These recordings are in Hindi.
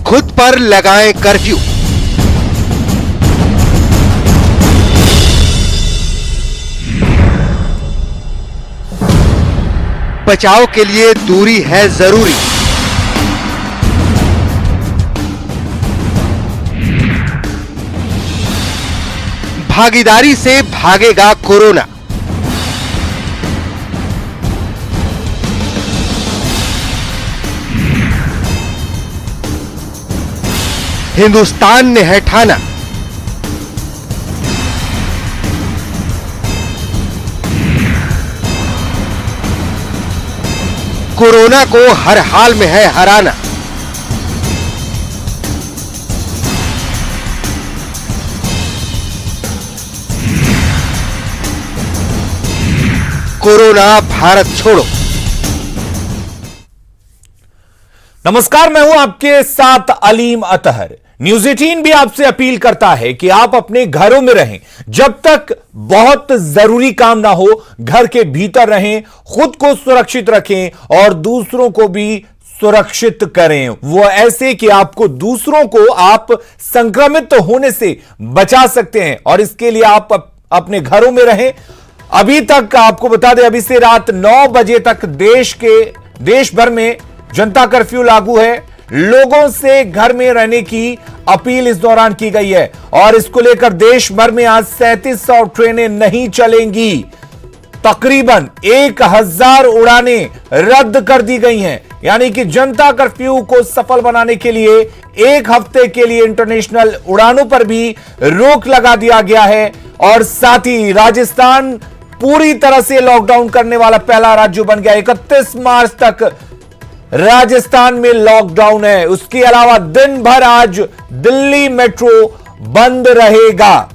खुद पर लगाएं कर्फ्यू। बचाव के लिए दूरी है जरूरी। भागीदारी से भागेगा कोरोना। हिंदुस्तान ने है ठाना, कोरोना को हर हाल में है हराना। कोरोना भारत छोड़ो। नमस्कार, मैं हूं आपके साथ अलीम अतहर। न्यूज 18 भी आपसे अपील करता है कि आप अपने घरों में रहें। जब तक बहुत जरूरी काम ना हो, घर के भीतर रहें, खुद को सुरक्षित रखें और दूसरों को भी सुरक्षित करें। वो ऐसे कि आपको दूसरों को आप संक्रमित होने से बचा सकते हैं और इसके लिए आप अपने घरों में रहें। अभी तक आपको बता दें, अभी से रात 9 बजे तक देश भर में जनता कर्फ्यू लागू है। लोगों से घर में रहने की अपील इस दौरान की गई है और इसको लेकर देश भर में आज 3700 ट्रेनें नहीं चलेंगी। तकरीबन 1000 उड़ानें रद्द कर दी गई हैं। यानी कि जनता कर्फ्यू को सफल बनाने के लिए एक हफ्ते के लिए इंटरनेशनल उड़ानों पर भी रोक लगा दिया गया है और साथ ही राजस्थान पूरी तरह से लॉकडाउन करने वाला पहला राज्य बन गया। 31 मार्च तक राजस्थान में लॉकडाउन है। उसके अलावा दिन भर आज दिल्ली मेट्रो बंद रहेगा।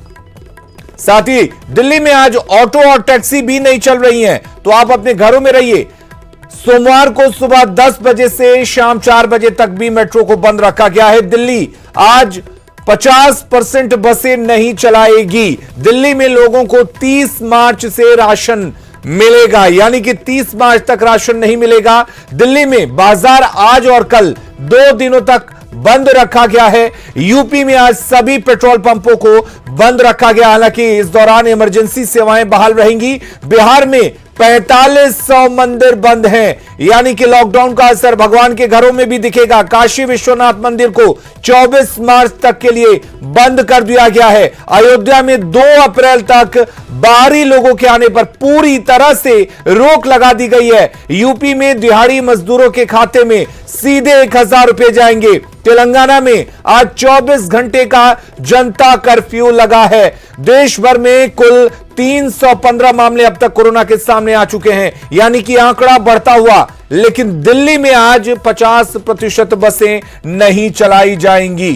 साथ ही दिल्ली में आज ऑटो और टैक्सी भी नहीं चल रही हैं, तो आप अपने घरों में रहिए। सोमवार को सुबह 10 बजे से शाम 4 बजे तक भी मेट्रो को बंद रखा गया है। दिल्ली आज 50% बसें नहीं चलाएगी। दिल्ली में लोगों को 30 मार्च से राशन मिलेगा, यानी कि 30 मार्च तक राशन नहीं मिलेगा। दिल्ली में बाजार आज और कल 2 दिनों तक बंद रखा गया है। यूपी में आज सभी पेट्रोल पंपों को बंद रखा गया, हालांकि इस दौरान इमरजेंसी सेवाएं बहाल रहेंगी। बिहार में 4500 मंदिर बंद हैं, यानी कि लॉकडाउन का असर भगवान के घरों में भी दिखेगा। काशी विश्वनाथ मंदिर को 24 मार्च तक के लिए बंद कर दिया गया है। अयोध्या में 2 अप्रैल तक बाहरी लोगों के आने पर पूरी तरह से रोक लगा दी गई है। यूपी में दिहाड़ी मजदूरों के खाते में सीधे 1000 रुपए जाएंगे। तेलंगाना में आज 24 घंटे का जनता कर्फ्यू लगा है। देश भर में कुल 315 मामले अब तक कोरोना के सामने आ चुके हैं, यानी कि आंकड़ा बढ़ता हुआ। लेकिन दिल्ली में आज 50% बसें नहीं चलाई जाएंगी।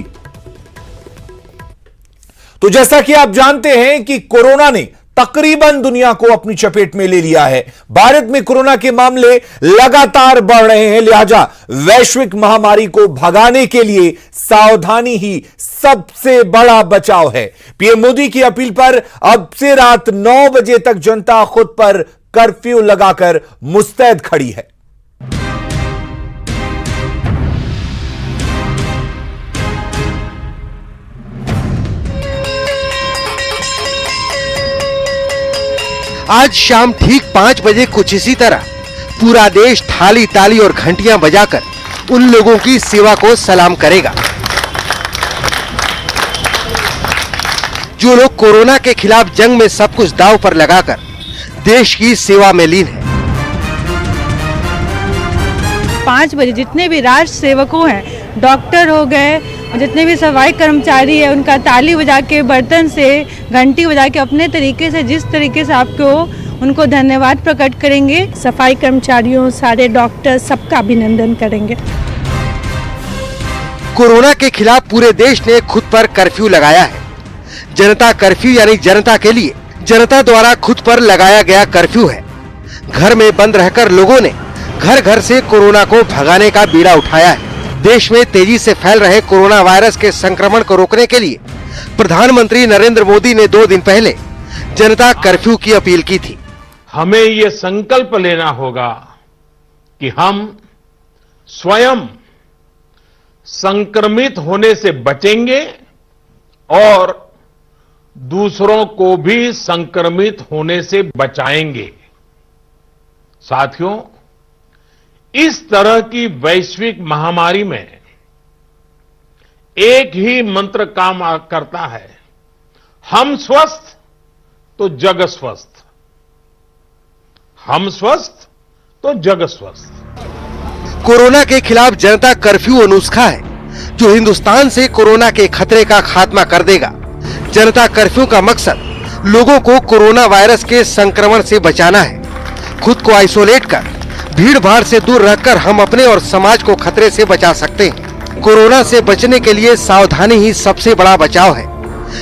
तो जैसा कि आप जानते हैं कि कोरोना ने तकरीबन दुनिया को अपनी चपेट में ले लिया है। भारत में कोरोना के मामले लगातार बढ़ रहे हैं, लिहाजा वैश्विक महामारी को भगाने के लिए सावधानी ही सबसे बड़ा बचाव है। पीएम मोदी की अपील पर अब से रात 9 बजे तक जनता खुद पर कर्फ्यू लगाकर मुस्तैद खड़ी है। आज शाम ठीक 5 बजे कुछ इसी तरह पूरा देश थाली ताली और घंटियां बजाकर उन लोगों की सेवा को सलाम करेगा जो लोग कोरोना के खिलाफ जंग में सब कुछ दांव पर लगाकर देश की सेवा में लीन है। 5 बजे जितने भी राष्ट्र सेवकों हैं, डॉक्टर हो गए, जितने भी सफाई कर्मचारी है, उनका ताली बजा के, बर्तन से, घंटी बजा के अपने तरीके से, जिस तरीके से आपको उनको धन्यवाद प्रकट करेंगे। सफाई कर्मचारियों, सारे डॉक्टर, सबका अभिनंदन करेंगे। कोरोना के खिलाफ पूरे देश ने खुद पर कर्फ्यू लगाया है। जनता कर्फ्यू यानी जनता के लिए, जनता द्वारा खुद पर लगाया गया कर्फ्यू है। घर में बंद रहकर लोगों ने घर घर से कोरोना को भगाने का बीड़ा उठाया है। देश में तेजी से फैल रहे कोरोना वायरस के संक्रमण को रोकने के लिए प्रधानमंत्री नरेंद्र मोदी ने 2 दिन पहले जनता कर्फ्यू की अपील की थी। हमें ये संकल्प लेना होगा कि हम स्वयं संक्रमित होने से बचेंगे और दूसरों को भी संक्रमित होने से बचाएंगे। साथियों, इस तरह की वैश्विक महामारी में एक ही मंत्र काम करता है, हम स्वस्थ तो जग स्वस्थ, हम स्वस्थ तो जग स्वस्थ। कोरोना के खिलाफ जनता कर्फ्यू वो नुस्खा है जो हिंदुस्तान से कोरोना के खतरे का खात्मा कर देगा। जनता कर्फ्यू का मकसद लोगों को कोरोना वायरस के संक्रमण से बचाना है। खुद को आइसोलेट कर भीड़ भाड़ से दूर रहकर हम अपने और समाज को खतरे से बचा सकते हैं। कोरोना से बचने के लिए सावधानी ही सबसे बड़ा बचाव है,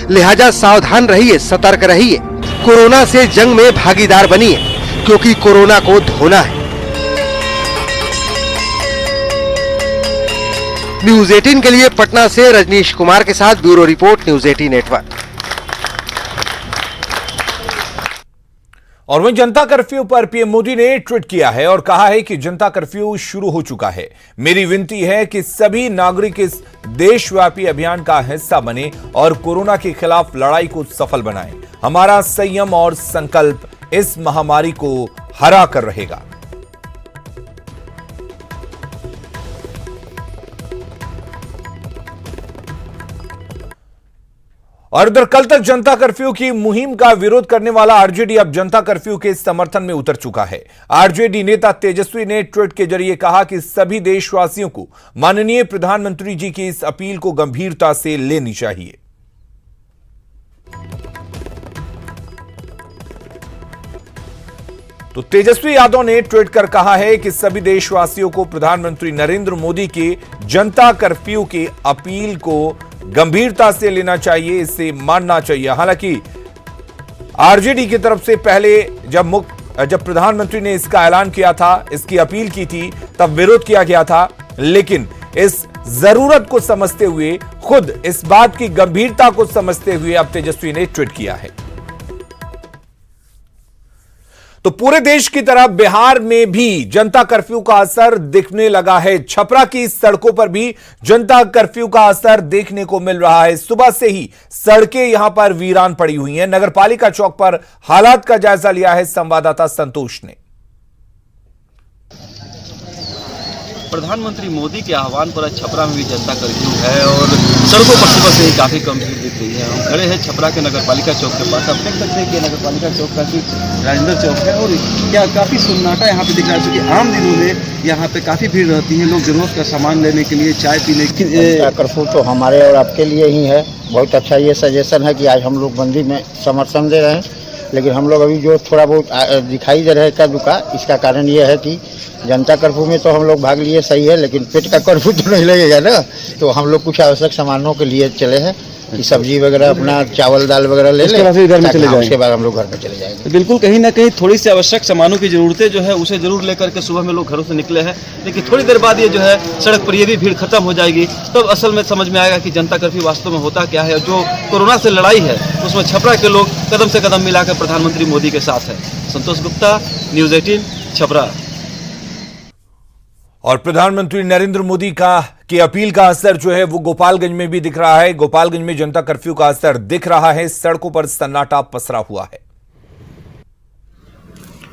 लिहाजा सावधान रहिए, सतर्क रहिए, कोरोना से जंग में भागीदार बनिए, क्योंकि कोरोना को धोना है। न्यूज 18 के लिए पटना से रजनीश कुमार के साथ ब्यूरो रिपोर्ट, न्यूज 18 नेटवर्क। और वहीं जनता कर्फ्यू पर पीएम मोदी ने ट्वीट किया है और कहा है कि जनता कर्फ्यू शुरू हो चुका है। मेरी विनती है कि सभी नागरिक इस देशव्यापी अभियान का हिस्सा बने और कोरोना के खिलाफ लड़ाई को सफल बनाएं। हमारा संयम और संकल्प इस महामारी को हरा कर रहेगा। और इधर कल तक जनता कर्फ्यू की मुहिम का विरोध करने वाला आरजेडी अब जनता कर्फ्यू के समर्थन में उतर चुका है। आरजेडी नेता तेजस्वी ने ट्वीट के जरिए कहा कि सभी देशवासियों को माननीय प्रधानमंत्री जी की इस अपील को गंभीरता से लेनी चाहिए। तो तेजस्वी यादव ने ट्वीट कर कहा है कि सभी देशवासियों को प्रधानमंत्री नरेंद्र मोदी के जनता कर्फ्यू की अपील को गंभीरता से लेना चाहिए, इसे मानना चाहिए। हालांकि आरजेडी की तरफ से पहले जब प्रधानमंत्री ने इसका ऐलान किया था, इसकी अपील की थी, तब विरोध किया गया था, लेकिन इस जरूरत को समझते हुए, खुद इस बात की गंभीरता को समझते हुए अब तेजस्वी ने ट्वीट किया है। तो पूरे देश की तरह बिहार में भी जनता कर्फ्यू का असर दिखने लगा है। छपरा की सड़कों पर भी जनता कर्फ्यू का असर देखने को मिल रहा है। सुबह से ही सड़कें यहां पर वीरान पड़ी हुई हैं। नगरपालिका चौक पर हालात का जायजा लिया है संवाददाता संतोष ने। प्रधानमंत्री मोदी के आह्वान पर आज छपरा में भी जनता कर्फ्यू है और सड़कों पर सुबह से ही काफ़ी कम भीड़ दिख रही है। हम खड़े हैं छपरा के नगरपालिका चौक के पास। आप देख सकते हैं कि नगरपालिका चौक काफ़ी राजेंद्र चौक है और क्या काफ़ी सन्नाटा यहाँ पे दिख रहा है, क्योंकि आम दिनों में यहाँ पे काफ़ी भीड़ रहती है। लोग जरूरत का सामान लेने के लिए, चाय पीने के लिए। कर्फ्यू तो हमारे और आपके लिए ही है। बहुत अच्छा ये सजेशन है कि आज हम लोग बंदी में समर्थन दे रहे हैं, लेकिन हम लोग अभी जो थोड़ा बहुत दिखाई दे रहा है इक्का दुक्का, इसका कारण ये है कि जनता कर्फ्यू में तो हम लोग भाग लिए, सही है, लेकिन पेट का कर्फ्यू तो नहीं लगेगा ना। तो हम लोग कुछ आवश्यक सामानों के लिए चले हैं कि सब्जी वगैरह, अपना चावल दाल वगैरह ले लें, घर में चले जाएंगे। उसके बाद हम लोग घर में चले जाएंगे। बिल्कुल, कहीं ना कहीं थोड़ी सी आवश्यक सामानों की जरूरतें जो है उसे जरूर लेकर के सुबह में लोग घरों से निकले हैं, लेकिन थोड़ी देर बाद ये जो है सड़क पर ये भी भीड़ खत्म हो जाएगी। तब असल में समझ में आएगा कि जनता कर्फ्यू वास्तव में होता क्या है। जो कोरोना से लड़ाई है उसमें छपरा के लोग कदम से कदम मिलाकर प्रधानमंत्री मोदी के साथ है। संतोष गुप्ता, न्यूज 18 छपरा। और प्रधानमंत्री नरेंद्र मोदी की अपील का असर जो है वो गोपालगंज में भी दिख रहा है। गोपालगंज में जनता कर्फ्यू का असर दिख रहा है। सड़कों पर सन्नाटा पसरा हुआ है।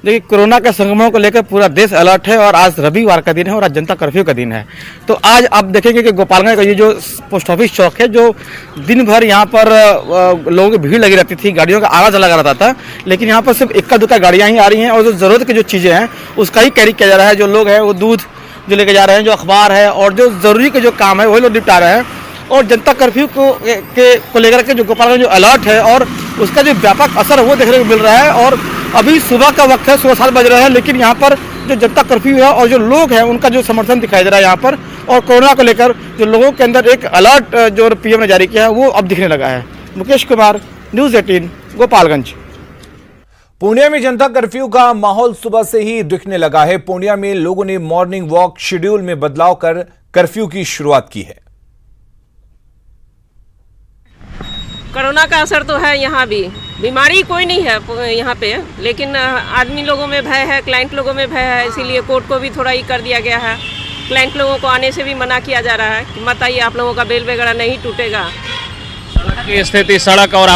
देखिए, कोरोना के संक्रमण को लेकर पूरा देश अलर्ट है और आज रविवार का दिन है और आज जनता कर्फ्यू का दिन है। तो आज आप देखेंगे कि गोपालगंज का ये जो पोस्ट ऑफिस चौक है, जो दिन भर यहाँ पर लोगों की भीड़ लगी रहती थी, गाड़ियों का आवाज लगा रहता था, लेकिन यहाँ पर सिर्फ इक्का दुक्का गाड़ियाँ ही आ रही हैं और जो जरूरत की जो चीज़ें हैं उसका ही कैरी किया जा रहा है। जो लोग हैं वो दूध जो लेके जा रहे हैं, जो अखबार है और जो जरूरी के जो काम है वही लोग निपटा रहे हैं। और जनता कर्फ्यू को लेकर के जो गोपालगंज जो अलर्ट है और उसका जो व्यापक असर वो देखने को मिल रहा है। और अभी सुबह का वक्त है, सुबह 7 बज रहे हैं, लेकिन यहाँ पर जो जनता कर्फ्यू है और जो लोग हैं उनका जो समर्थन दिखाई दे रहा है यहाँ पर। और कोरोना को लेकर जो लोगों के अंदर एक अलर्ट जो पीएम ने जारी किया है वो अब दिखने लगा है। मुकेश कुमार, न्यूज 18 गोपालगंज। पूर्णिया में जनता कर्फ्यू का माहौल सुबह से ही दिखने लगा है। पूर्णिया में लोगों ने मॉर्निंग वॉक शेड्यूल में बदलाव कर कर्फ्यू की शुरुआत की है। कोरोना का असर तो है, यहाँ भी बीमारी कोई नहीं है यहाँ पे, लेकिन आदमी लोगों में भय है, क्लाइंट लोगों में भय है, इसीलिए कोर्ट को भी थोड़ा ही कर दिया गया है। क्लाइंट लोगों को आने से भी मना किया जा रहा है कि मत आइए, आप लोगों का बेल वगैरह नहीं टूटेगा। सड़क की स्थिति, सड़क और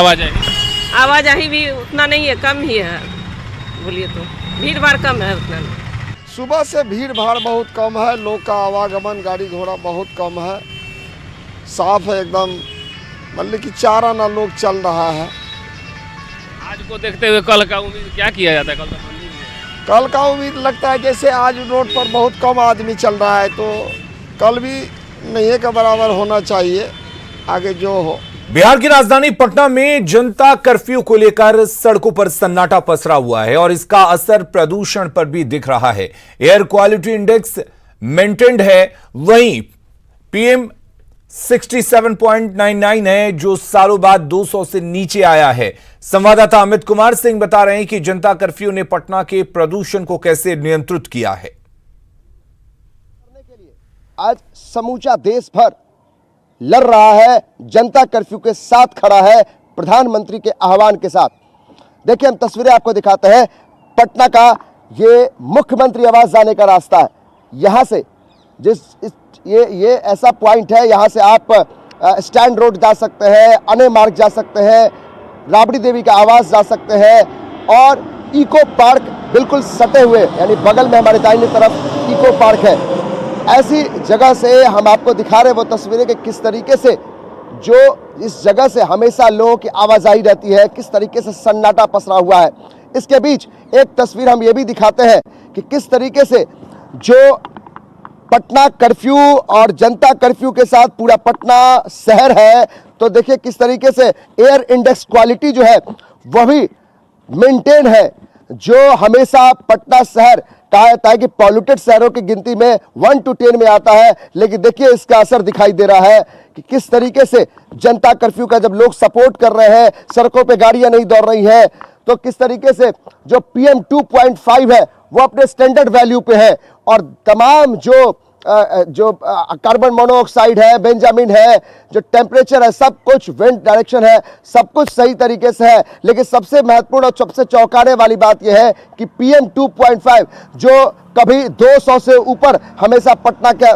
आवाजाही भी उतना नहीं है, कम ही है। बोलिए तो भीड़ भाड़ कम है उतना नहीं। सुबह से भीड़ भाड़ बहुत कम है, लोग का आवागमन गाड़ी घोड़ा बहुत कम है, साफ है एकदम, मतलब कि 4 आना लोग चल रहा है। आज को देखते हुए कल का उम्मीद क्या किया जाता है? कल का उम्मीद लगता है जैसे आज रोड पर बहुत कम आदमी चल रहा है, तो कल भी नहीं के बराबर होना चाहिए, आगे जो हो। बिहार की राजधानी पटना में जनता कर्फ्यू को लेकर सड़कों पर सन्नाटा पसरा हुआ है और इसका असर प्रदूषण पर भी दिख रहा है। एयर क्वालिटी इंडेक्स मेंटेन्ड है, वहीं पीएम 67.99 है, जो सालों बाद 200 से नीचे आया है। संवाददाता अमित कुमार सिंह बता रहे हैं कि जनता कर्फ्यू ने पटना के प्रदूषण को कैसे नियंत्रित किया है। आज समूचा देश भर लड़ रहा है, जनता कर्फ्यू के साथ खड़ा है, प्रधानमंत्री के आह्वान के साथ। देखिए, हम तस्वीरें आपको दिखाते हैं। पटना का ये मुख्यमंत्री आवास जाने का रास्ता है। यहां से ये ऐसा पॉइंट है, यहां से आप स्टैंड रोड जा सकते हैं, अने मार्ग जा सकते हैं, राबड़ी देवी का आवास जा सकते हैं और इको पार्क बिल्कुल सटे हुए, यानी बगल में हमारे दाहिनी तरफ इको पार्क है। ऐसी जगह से हम आपको दिखा रहे हैं वो तस्वीरें कि किस तरीके से जो इस जगह से हमेशा लोगों की आवाजाही रहती है, किस तरीके से सन्नाटा पसरा हुआ है। इसके बीच एक तस्वीर हम ये भी दिखाते हैं कि किस तरीके से जो पटना कर्फ्यू और जनता कर्फ्यू के साथ पूरा पटना शहर है, तो देखिए किस तरीके से एयर इंडेक्स क्वालिटी जो है वह भी मेंटेन है, जो हमेशा पटना शहर कहा जाता है कि पॉल्यूटेड शहरों की गिनती में 1 to 10 में आता है। लेकिन देखिए इसका असर दिखाई दे रहा है कि किस तरीके से जनता कर्फ्यू का जब लोग सपोर्ट कर रहे हैं, सड़कों पे गाड़ियां नहीं दौड़ रही हैं, तो किस तरीके से जो PM 2.5 है वो अपने स्टैंडर्ड वैल्यू पे है और तमाम जो कार्बन मोनोऑक्साइड है, बेंजामिन है, जो टेम्परेचर है, सब कुछ विंड डायरेक्शन है, सब कुछ सही तरीके से है। लेकिन सबसे महत्वपूर्ण और सबसे चौंकाने वाली बात यह है कि PM 2.5 जो कभी 200 से ऊपर हमेशा पटना का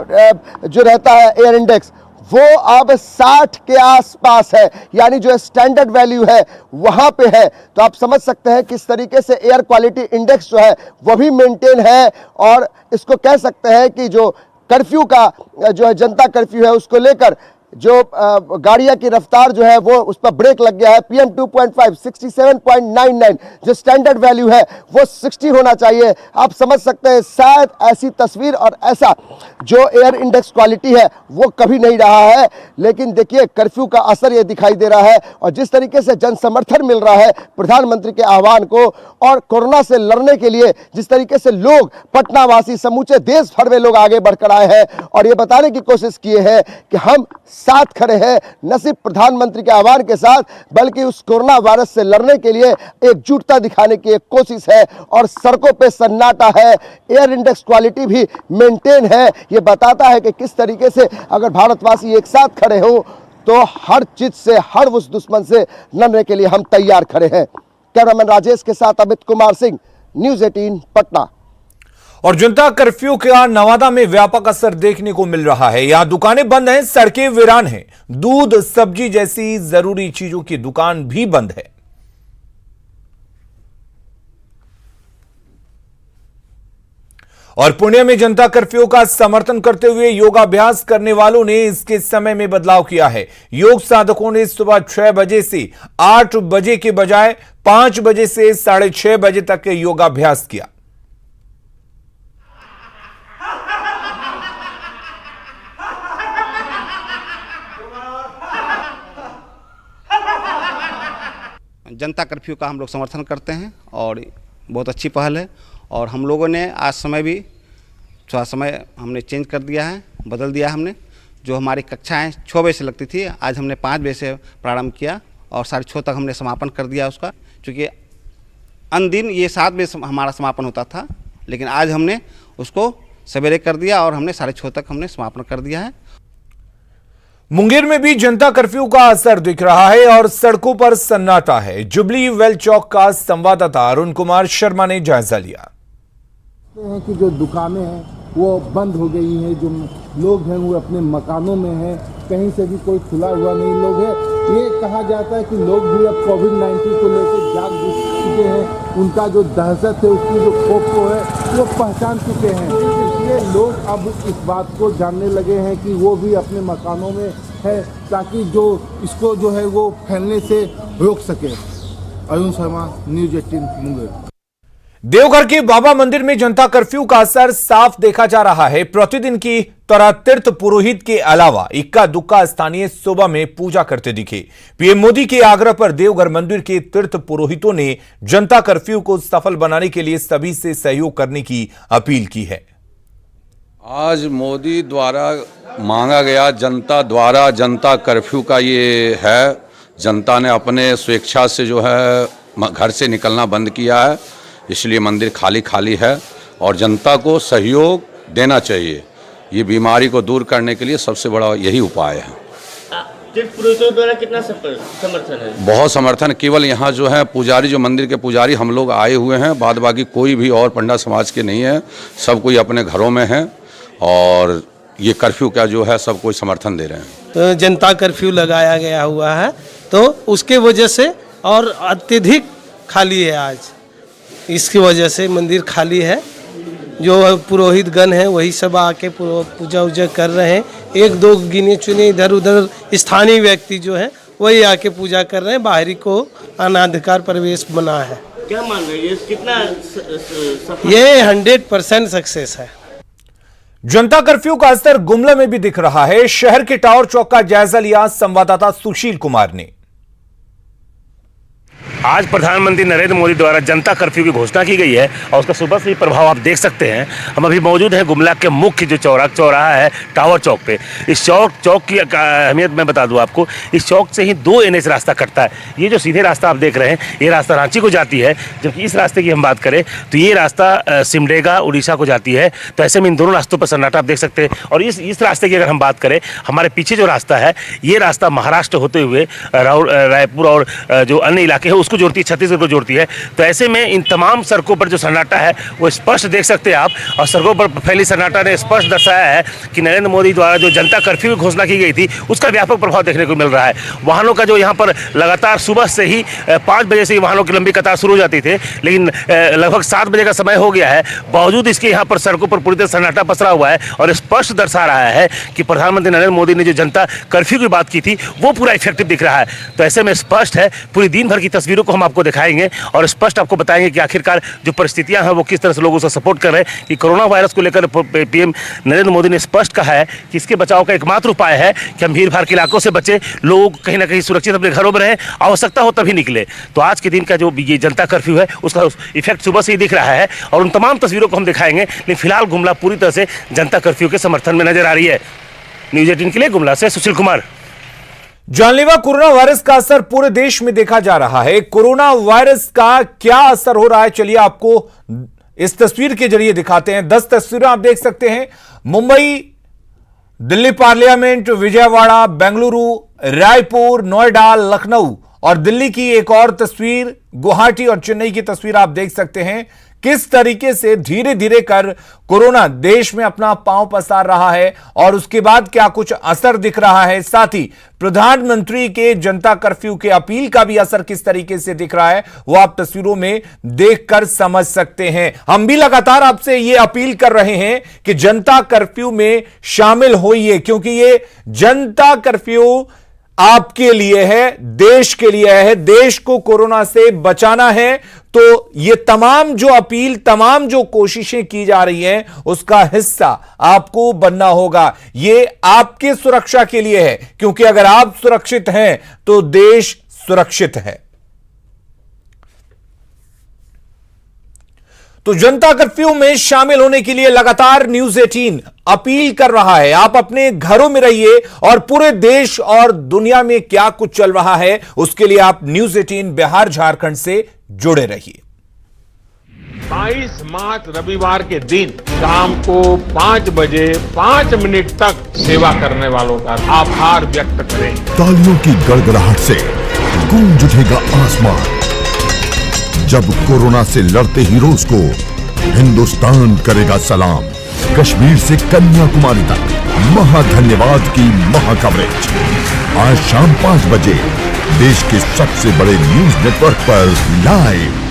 जो रहता है एयर इंडेक्स, वो अब 60 के आसपास है, यानी जो स्टैंडर्ड वैल्यू है वहां पे है। तो आप समझ सकते हैं किस तरीके से एयर क्वालिटी इंडेक्स जो है वो भी मेंटेन है और इसको कह सकते हैं कि जो कर्फ्यू का जो है जनता कर्फ्यू है उसको लेकर जो गाड़ियां की रफ्तार जो है वो उस पर ब्रेक लग गया है। PM 2.5 67.99 जो स्टैंडर्ड वैल्यू है वो 60 होना चाहिए। आप समझ सकते हैं शायद ऐसी तस्वीर और ऐसा जो एयर इंडेक्स क्वालिटी है वो कभी नहीं रहा है। लेकिन देखिए कर्फ्यू का असर ये दिखाई दे रहा है और जिस तरीके से जन समर्थन मिल रहा है प्रधानमंत्री के आह्वान को और कोरोना से लड़ने के लिए जिस तरीके से लोग पटना वासी समूचे देश भर में लोग आगे बढ़कर आए हैं और ये बताने की कोशिश किए हैं कि हम साथ खड़े हैं, न सिर्फ प्रधानमंत्री के आह्वान के साथ बल्कि उस कोरोना वायरस से लड़ने के लिए एकजुटता दिखाने की एक कोशिश है और सड़कों पे सन्नाटा है, एयर इंडेक्स क्वालिटी भी मेंटेन है। ये बताता है कि किस तरीके से अगर भारतवासी एक साथ खड़े हो तो हर चीज से, हर उस दुश्मन से लड़ने के लिए हम तैयार खड़े हैं। कैमरामैन राजेश के साथ अमित कुमार सिंह, न्यूज़ 18 पटना। और जनता कर्फ्यू का नवादा में व्यापक असर देखने को मिल रहा है। यहां दुकानें बंद हैं, सड़कें वीरान हैं, दूध सब्जी जैसी जरूरी चीजों की दुकान भी बंद है। और पुणे में जनता कर्फ्यू का समर्थन करते हुए योगाभ्यास करने वालों ने इसके समय में बदलाव किया है। योग साधकों ने सुबह 6 बजे से 8 बजे के बजाय 5 बजे से 6:30 बजे तक योगाभ्यास किया। जनता कर्फ्यू का हम लोग समर्थन करते हैं और बहुत अच्छी पहल है और हम लोगों ने आज समय भी थोड़ा समय हमने चेंज कर दिया है, बदल दिया हमने। जो हमारी कक्षाएं 6 बजे से लगती थी, आज हमने 5 बजे से प्रारंभ किया और 6:30 तक हमने समापन कर दिया उसका, क्योंकि अन्य दिन ये 7 बजे हमारा समापन होता था, लेकिन आज हमने उसको सवेरे कर दिया और हमने 6:30 तक हमने समापन कर दिया है। मुंगेर में भी जनता कर्फ्यू का असर दिख रहा है और सड़कों पर सन्नाटा है। जुबली वेल चौक का संवाददाता अरुण कुमार शर्मा ने जायजा लिया। हैं कि जो दुकानें हैं वो बंद हो गई हैं, जो लोग हैं वो अपने मकानों में हैं, कहीं से भी कोई खुला हुआ नहीं लोग है। ये कहा जाता है कि लोग भी अब कोविड-19 को लेकर जाग चुके हैं, उनका जो दहशत है, उसकी जो खौफ को है वो पहचान चुके हैं। इसलिए लोग अब इस बात को जानने लगे हैं कि वो भी अपने मकानों में है, ताकि जो इसको जो है वो फैलने से रोक सके। अरुण शर्मा, न्यूज़ 18 मुंगेर। देवघर के बाबा मंदिर में जनता कर्फ्यू का असर साफ देखा जा रहा है। प्रतिदिन की तरह तीर्थ पुरोहित के अलावा इक्का दुक्का स्थानीय सुबह में पूजा करते दिखे। पीएम मोदी के आग्रह पर देवघर मंदिर के तीर्थ पुरोहितों ने जनता कर्फ्यू को सफल बनाने के लिए सभी से सहयोग करने की अपील की है। आज मोदी द्वारा मांगा गया जनता द्वारा जनता कर्फ्यू का ये है। जनता ने अपने स्वेच्छा से जो है घर से निकलना बंद किया है, इसलिए मंदिर खाली खाली है और जनता को सहयोग देना चाहिए। ये बीमारी को दूर करने के लिए सबसे बड़ा यही उपाय है। तीर्थ पुरोहितों द्वारा कितना समर्थन है? बहुत समर्थन। केवल यहाँ जो है पुजारी, जो मंदिर के पुजारी हम लोग आए हुए हैं, बाद बाकी कोई भी और पंडा समाज के नहीं है, सब कोई अपने घरों में है और ये कर्फ्यू का जो है सब कोई समर्थन दे रहे हैं। तो जनता कर्फ्यू लगाया गया हुआ है, तो उसके वजह से और अत्यधिक खाली है आज, इसकी वजह से मंदिर खाली है। जो पुरोहित गण हैं वही सब आके पूजा उजा कर रहे हैं। एक दो गिने चुने इधर उधर स्थानीय व्यक्ति जो हैं वही आके पूजा कर रहे हैं। बाहरी को अनाधिकार प्रवेश बना है। क्या मान रहे हैं, कितना ये 100% सक्सेस है। जनता कर्फ्यू का असर गुमला में भी दिख रहा है। शहर के टावर चौक का जायजा लिया संवाददाता सुशील कुमार ने। आज प्रधानमंत्री नरेंद्र मोदी द्वारा जनता कर्फ्यू की घोषणा की गई है और उसका सुबह से ही प्रभाव आप देख सकते हैं। हम अभी मौजूद हैं गुमला के मुख्य जो चौराहा है टावर चौक पे। इस चौक की अहमियत मैं बता दूं आपको। इस चौक से ही 2 NH रास्ता कटता है। ये जो सीधे रास्ता आप देख रहे हैं ये रास्ता रांची को जाती है, जबकि इस रास्ते की हम बात करें तो ये रास्ता सिमडेगा उड़ीसा को जाती है। तो ऐसे में इन दोनों रास्तों पर सन्नाटा आप देख सकते हैं। और इस रास्ते की अगर हम बात करें, हमारे पीछे जो रास्ता है ये रास्ता महाराष्ट्र होते हुए रायपुर और जो अन्य इलाके हैं उसको जोड़ती है, छत्तीसगढ़ को जोड़ती है। तो ऐसे में इन तमाम सड़कों पर जो सन्नाटा है वो स्पष्ट देख सकते हैं आप। और सड़कों पर फैली सन्नाटा ने स्पष्ट दर्शाया है कि नरेंद्र मोदी द्वारा जो जनता कर्फ्यू की घोषणा की गई थी उसका व्यापक प्रभाव देखने को मिल रहा है। वाहनों का जो यहाँ पर लगातार सुबह से ही 5 बजे से ही वाहनों की लंबी कतार शुरू हो जाती थी, लेकिन लगभग 7 बजे का समय हो गया है। बावजूद इसके यहाँ पर सड़कों पर पूरी तरह सन्नाटा पसरा हुआ है और स्पष्ट दर्शा रहा है कि प्रधानमंत्री नरेंद्र मोदी ने जो जनता कर्फ्यू की बात की थी वो पूरा इफेक्टिव दिख रहा है। तो ऐसे में स्पष्ट है, पूरी दिन भर की तस्वीरों को हम आपको दिखाएंगे और स्पष्ट आपको बताएंगे कि आखिरकार जो परिस्थितियां हैं वो किस तरह से लोगों से सपोर्ट कर रहे हैं। कि कोरोना वायरस को लेकर पीएम नरेंद्र मोदी ने स्पष्ट कहा है कि इसके बचाव का एकमात्र उपाय है कि हम भीड़ भाड़ के इलाकों से बचें, लोग कहीं ना कहीं सुरक्षित अपने घरों में रहें, आवश्यकता हो तभी निकले। तो आज के दिन का जो ये जनता कर्फ्यू है उसका इफेक्ट सुबह से ही दिख रहा है और उन तमाम तस्वीरों को हम दिखाएंगे। लेकिन फिलहाल गुमला पूरी तरह से जनता कर्फ्यू के समर्थन में नजर आ रही है। न्यूज़ 18 के लिए गुमला से सुशील कुमार। जानलेवा कोरोना वायरस का असर पूरे देश में देखा जा रहा है। कोरोना वायरस का क्या असर हो रहा है, चलिए आपको इस तस्वीर के जरिए दिखाते हैं। 10 तस्वीरें आप देख सकते हैं। मुंबई, दिल्ली पार्लियामेंट, विजयवाड़ा, बेंगलुरु, रायपुर, नोएडा, लखनऊ और दिल्ली की एक और तस्वीर, गुवाहाटी और चेन्नई की तस्वीर आप देख सकते हैं। किस तरीके से धीरे धीरे कर कोरोना देश में अपना पांव पसार रहा है और उसके बाद क्या कुछ असर दिख रहा है। साथ ही प्रधानमंत्री के जनता कर्फ्यू के अपील का भी असर किस तरीके से दिख रहा है वो आप तस्वीरों में देखकर समझ सकते हैं। हम भी लगातार आपसे ये अपील कर रहे हैं कि जनता कर्फ्यू में शामिल होइए, क्योंकि ये जनता कर्फ्यू आपके लिए है, देश के लिए है। देश को कोरोना से बचाना है तो ये तमाम जो अपील, तमाम जो कोशिशें की जा रही हैं उसका हिस्सा आपको बनना होगा। ये आपके सुरक्षा के लिए है, क्योंकि अगर आप सुरक्षित हैं तो देश सुरक्षित है। तो जनता कर्फ्यू में शामिल होने के लिए लगातार न्यूज़ 18 अपील कर रहा है। आप अपने घरों में रहिए और पूरे देश और दुनिया में क्या कुछ चल रहा है उसके लिए आप न्यूज़ 18 बिहार झारखंड से जुड़े रहिए। 22 मार्च रविवार के दिन शाम को 5 बजे 5 मिनट तक सेवा करने वालों का आभार व्यक्त करें। तालियों की गड़गड़ाहट से गूंज उठेगा आसमान जब कोरोना से लड़ते हीरोज को हिंदुस्तान करेगा सलाम। कश्मीर से कन्याकुमारी तक महाधन्यवाद की महाकवरेज आज शाम 5 बजे देश के सबसे बड़े न्यूज नेटवर्क पर लाइव।